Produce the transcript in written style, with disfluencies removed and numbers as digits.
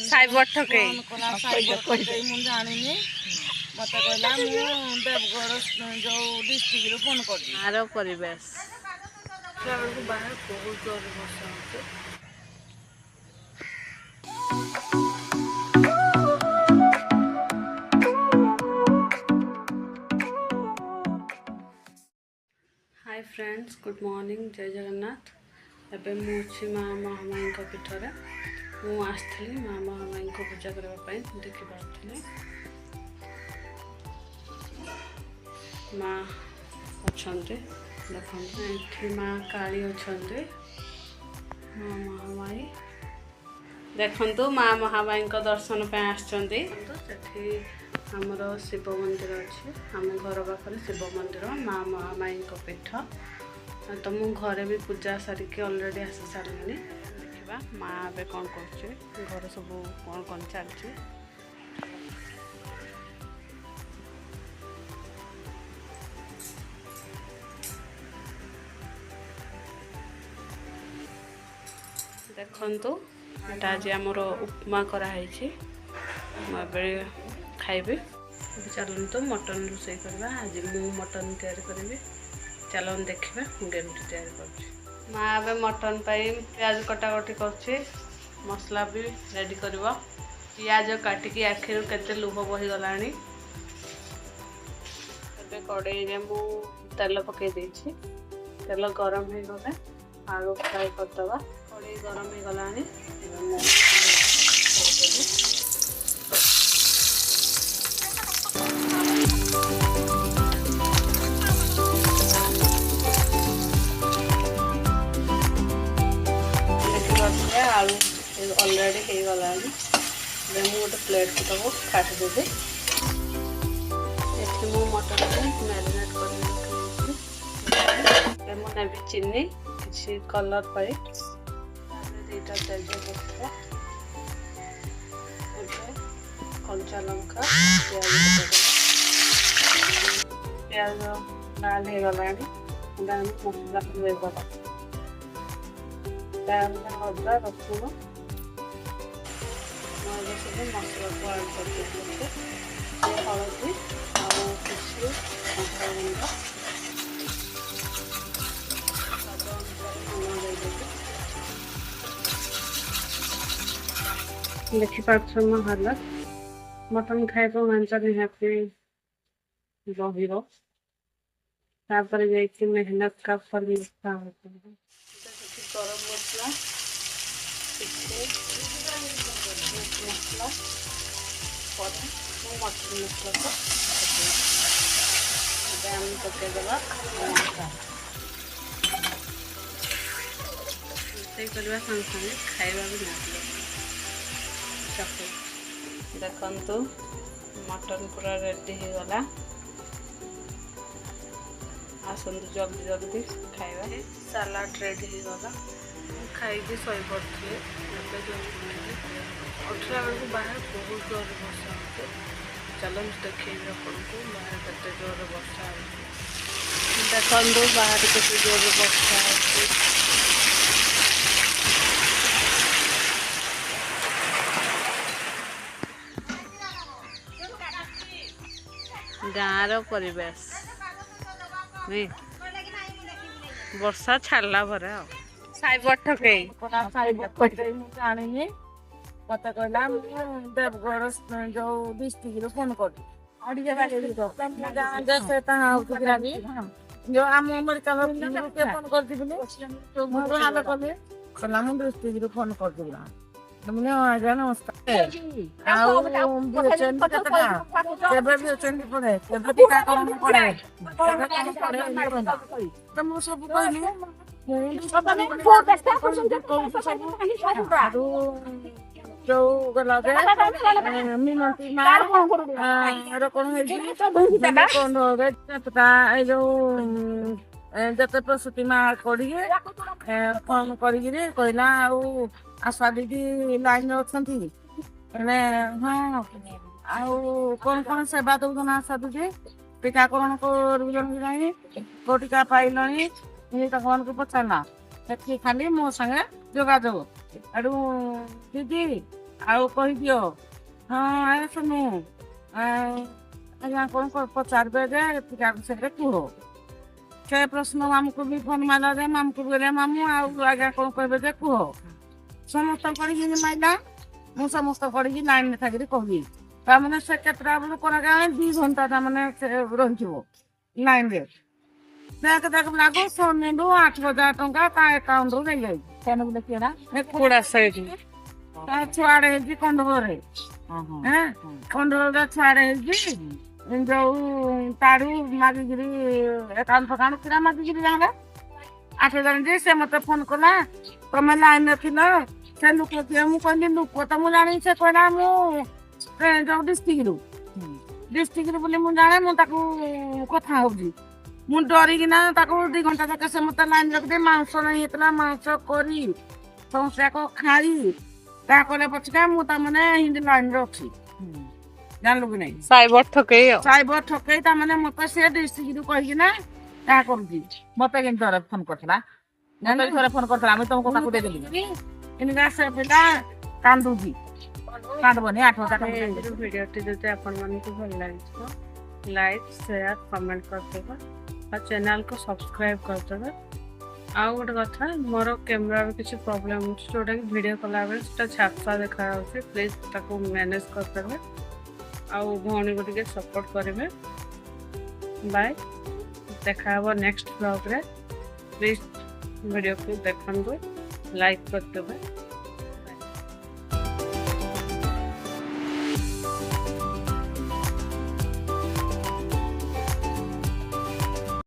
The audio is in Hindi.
साइबर ठके मुझे जानी मत कहला देवगढ़ जो डिस्ट्रिक्ट फोन कर आर परिवेश बाहर बहुत जोर वर्षा होते हाय फ्रेंड्स गुड मॉर्निंग जय जगन्नाथ एबे मुझे माँ महामाई पीठरे मु आसली माँ महामाई को पूजा करने देखी पार्थिली माँ अच्छा देखते माँ काली अच्छा माँ महामाई देखु माँ महामाई दर्शन पे आमर शिव मंदिर अच्छे आम घर पाखे शिव मंदिर माँ महामाई पीठ तो मु घरे भी पूजा सारिकी अलरेडी आसी सारे देखा माँ ए कौन कर घर सब कौन कौन चलती देखु आज आमर उपमा कराई खाइबे चलते मटन रोषे करवा आज मु मटन तैयारी करी चलन देखा मुझे तैयारी कर माँ ए मटन प्याज कटाकटी कर मसला भी रेडी कर पियाज काटिकी आखिर केते लुह बहीगला कड़े मु तेल पकई देछि तेल गरम हो गले आलू फ्राए करदवा कड़े गरम हो गला आलू अलरेडी हो गला गोटे प्लेट को तक काटिदेवी ये मटन को मैरिनेट कर मुझे चीनी किसी कलर पाई दुईटा तेजपत्ता कंचा लंका प्याज लाल हो गला मसला अदा रसुण सब मसला को आड कर हलदी और किसी देखिपार्थ हालत मटन खाइबा मांस निहाती रही मेहनत का फल मिलता है गरम मसला मसला मटन मसला को पकईदेवा रोषे करवा संगे संगे खाइबा भी नहीं देखु मटन पूरा रेडी हो गला आसतु जल्दी जल्दी खाइबा सलाड रेडी हो गला खाई शई पड़े उठला बेलू बाहर बहुत जोर वर्षा होते चलो देखे आपको बाहर केते जोर वर्षा देखु बाहर केते जोर वर्षा हो गाँव परिवेश नहीं वर्षा छाड़ा भरे साइबर ठके जानी मत कहला देवगढ़ जो डिस्ट्रिक्ट फोन कर जो आम मेडिकल फोन कर डिस्ट्रिक्ट फोन कर आज्ञा नमस्कार पड़े टीकाकरण पड़े तो मुझे सब जो गला मिनती जते प्रसूति माँ करिए फोन कहला आशा दीदी लाइन अच्छा हाँ कौन कौन सेवा दौन आशा दीदी टीकाकरण को टीका पाइल को पचारा खाली मो संगे जोगाजोग दीदी ଆଉ କହିଦିଅ ହଁ ଶୁଣୁ ଆଜ୍ଞା କଣ ପଚାରିବେ ଯେ ପିଠା ବିଷୟରେ କୁହ ସେ ପ୍ରଶ୍ନ ମାମୁଁକୁ ବି ଫୋନ ମାରିଲା ଯେ ମାମୁଁକୁ କହିଲେ ମାମୁଁ ଆଉ ଆଜ୍ଞା କଣ କହିବେ ଯେ କୁହ ସମସ୍ତ ପଢିକି ମାଇଲା ମୁଁ ସମସ୍ତ ପଢିକି ଲାଇନରେ ଥାକିରି କହିବି ତାମାନେ ସେ କେତେଟା ବେଳୁ କରାଗା 2 ଘଣ୍ଟା ତାମାନେ ସେ ରହିଯିବ ଲାଇନରେ ଦେଖ ଲାଗୁ ସୋନିରୁ 8,000 ଟଙ୍କା ତା ଆକାଉଣ୍ଟରୁ ନେଇଯାଇଛି ସେନୁ ଦେଖିବା କୁଡ଼ା ସାଇଡ୍ ତା ଛୁଆଡେ ହେଇଛି କଣ୍ଡୋଳରେ କଣ୍ଡୋଳରେ ଛୁଆଡେ ହେଇଛି ଯୋଉ ତାରୁ ମାଗିକିରି ଏକାଉଣ୍ଟ ଫକାଉଣ୍ଟ କିରା ମାଗିକିରି ଯାହା 8,000 ଯେ ସେ ମତେ ଫୋନ କଲା ତମେ ଲାଇନରେ ଥିଲ ସେ ଲୋକ କିଏ ମୁଁ କହିଲି ଲୋକ ତ ମୁଁ ଜାଣିନି ସେ କହିଲା ମୁଁ ଯୋଉ ଡିଷ୍ଟ୍ରିକ୍ଟରୁ ବୋଲି ମୁଁ ଜାଣେ ମୁଁ ତାକୁ କଥା ହଉଛି ମୁଁ ଡରିକିନା ତାକୁ 2 ଘଣ୍ଟା ଯାକ ସେ ମତେ ଲାଇନ ରଖିଦେ ମାଂସ ନେଇ ହେଇଥିଲା ମାଂସ କରି ସମସ୍ତେ ଖାଇ ତା କଲେ ପଛକା ମୁଁ ତାମାନେ ହିନ୍ଦୀ ଲାଇନରେ ଅଛି ଜାଣିଲୁ କି ନାଇଁ ସାଇବର ଠକେଇ ତାମାନେ ମତେ ସେ ଡିଷ୍ଟ୍ରିକ୍ଟରୁ କହିକିନା ତାହା କରୁଛି ମତେ କିନ୍ତୁ ଥରେ ଫୋନ କରିଥିଲା ଆମେ ତମକୁ କାକୁ ଦେଇଦେଲି ଏନିକା ସେ ପିଲା କାନ୍ଦୁଛି କାନ୍ଦବନି 8,000 ଭିଡ଼ିଓଟି ଯଦି ଆପଣମାନଙ୍କୁ ଭଲ ଲାଗିଥିବ ଲାଇକ୍ ସେୟାର କମେଣ୍ଟ କରିଦେବା ଆଉ ଚ୍ୟାନେଲକୁ ସବସ୍କ୍ରାଇବ କରିଦେବେ ଆଉ ଗୋଟେ କଥା ମୋର କ୍ୟାମେରାର କିଛି ପ୍ରୋବ୍ଲେମ୍ ଅଛି ଯେଉଁଟାକି ଭିଡ଼ିଓ କଲାବେଳେ ସେଟା ଛାପା ଦେଖାଯାଉଛି ପ୍ଲିଜ୍ ତାକୁ ମ୍ୟାନେଜ୍ କରିଦେବେ ଆଉ ଭଉଣୀକୁ ଟିକେ ସପୋର୍ଟ କରିବେ ବାଏ ଦେଖା ହେବ ନେକ୍ସଟ ବ୍ଲଗ୍ରେ ପ୍ଲିଜ୍ ଭିଡ଼ିଓକୁ ଦେଖନ୍ତୁ ଲାଇକ୍ କରିଦେବେ